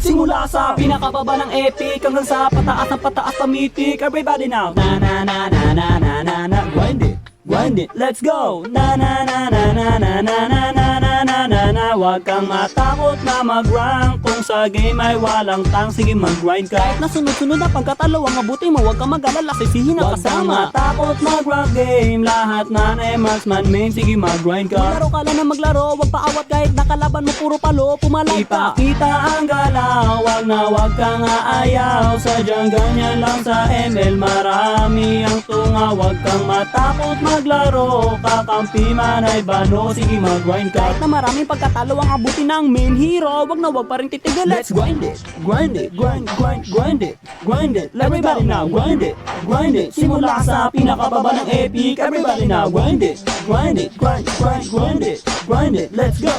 Simula sa pinakababa ng epic hanggang sa pataas ng pataas na mythic. Everybody now, na na na na na na na na. Grind it, let's go. Na na na na na na na na na na na na na. Huwag kang matakot na mag-rank. Kung sa game ay walang tang, sige mag-grind ka. Kahit na sunod-sunod na pagkatalo, ang mabuti mo, huwag kang mag-alala, sisihin ang kasama. Huwag kang matakot mag-rank game. Lahat na marksman main, sige mag-grind ka. Maglaro ka lang na maglaro, huwag paawat kahit nakalaban mo puro palo, pumalag ka. Ipakita ang galaw, wag kang aayaw. Sadyang ganyan lang sa ML, marami ang tunga. Huwag kang matakot maglaro, kakampi man ay bano, sige mag-grind ka. Kahit na maraming pagkatalo ang abuti ng main hero, wag pa rin titigil. Let's grind it, grind it, grind it, grind it. Everybody now, grind it. Simula sa pinakababa ng epic. Everybody now, grind it, grind it. Let's go.